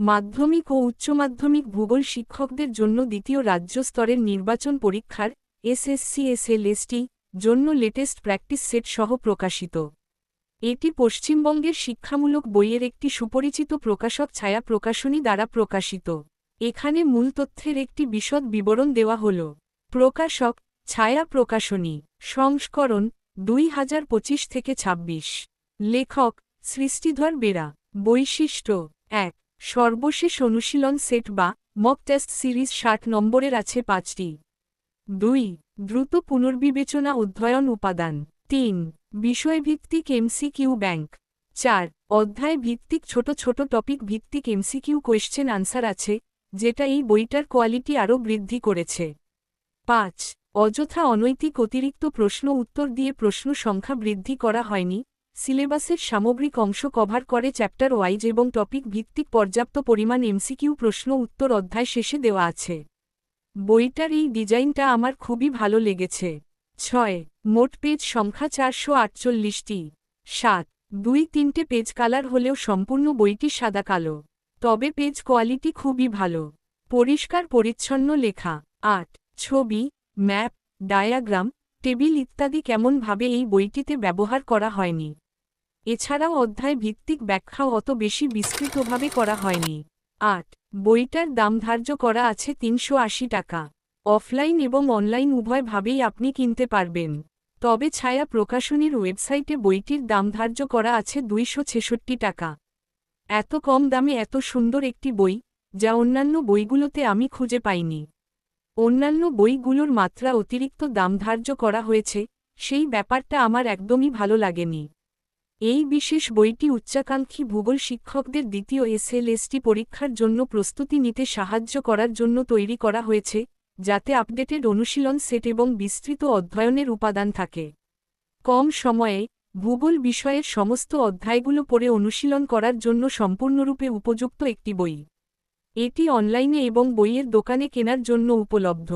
মাধ্যমিক ও উচ্চ মাধ্যমিক ভূগোল শিক্ষকদের জন্য দ্বিতীয় রাজ্য স্তরের নির্বাচন পরীক্ষার এসএসসি/এসএলএসটি জন্য লেটেস্ট প্র্যাকটিস সেট সহ প্রকাশিত। এটি পশ্চিমবঙ্গের শিক্ষামূলক বইয়ের একটি সুপরিচিত প্রকাশক ছায়া প্রকাশনী দ্বারা প্রকাশিত। এখানে মূল তথ্যের একটি বিশদ বিবরণ দেওয়া হল। প্রকাশক ছায়া প্রকাশনী, সংস্করণ 2025-26। লেখক সৃষ্টিধর বেরা। বৈশিষ্ট্য 1। সর্বশেষ অনুশীলন সেট বা মক টেস্ট সিরিজ 60 নম্বরের আছে 5টি। 2। দ্রুত পুনর্বিবেচনা অধ্যয়ন উপাদান। 3। বিষয়ভিত্তিক এমসিকিউ ব্যাংক। 4। অধ্যায় ভিত্তিক ছোট ছোট টপিক ভিত্তিক এমসিকিউ কোয়েশ্চেন আনসার আছে, যেটা এই বইটার কোয়ালিটি আরও বৃদ্ধি করেছে। 5। অযথা অনৈতিক অতিরিক্ত প্রশ্ন উত্তর দিয়ে প্রশ্ন সংখ্যা বৃদ্ধি করা হয়নি। সিলেবাসের সামগ্রিক অংশ কভার করে চ্যাপ্টার ওয়াইজ এবং টপিক ভিত্তিক পর্যাপ্ত পরিমাণ এমসিকিউ প্রশ্ন উত্তর অধ্যায় শেষে দেওয়া আছে। বইটার এই ডিজাইনটা আমার খুবই ভালো লেগেছে। 6। মোট পেজ সংখ্যা 448টি। 7। 2-3টে পেজ কালার হলেও সম্পূর্ণ বইটি সাদা কালো, তবে পেজ কোয়ালিটি খুবই ভালো। পরিষ্কার পরিচ্ছন্ন লেখা। 8। ছবি, ম্যাপ, ডায়াগ্রাম, টেবিল ইত্যাদি কেমনভাবে এই বইটিতে ব্যবহার করা হয়নি। এছাড়াও অধ্যায় ভিত্তিক ব্যাখ্যাও অত বেশি বিস্তৃতভাবে করা হয়নি। 8। বইটার দাম ধার্য করা আছে 380 টাকা। অফলাইন এবং অনলাইন উভয়ভাবেই আপনি কিনতে পারবেন, তবে ছায়া প্রকাশনীর ওয়েবসাইটে বইটির দাম ধার্য করা আছে 266 টাকা। এত কম দামে এত সুন্দর একটি বই, যা অন্যান্য বইগুলোতে আমি খুঁজে পাইনি। অন্যান্য বইগুলোর মাত্রা অতিরিক্ত দাম ধার্য করা হয়েছে, সেই ব্যাপারটা আমার একদমই ভালো লাগেনি। এই বিশেষ বইটি উচ্চাকাঙ্ক্ষী ভূগোল শিক্ষকদের দ্বিতীয় এসএলএসটি পরীক্ষার জন্য প্রস্তুতি নিতে সাহায্য করার জন্য তৈরি করা হয়েছে, যাতে আপডেটেড অনুশীলন সেট এবং বিস্তৃত অধ্যয়নের উপাদান থাকে। কম সময়ে ভূগোল বিষয়ের সমস্ত অধ্যায়গুলো পড়ে অনুশীলন করার জন্য সম্পূর্ণরূপে উপযুক্ত একটি বই। এটি অনলাইনে এবং বইয়ের দোকানে কেনার জন্য উপলব্ধ।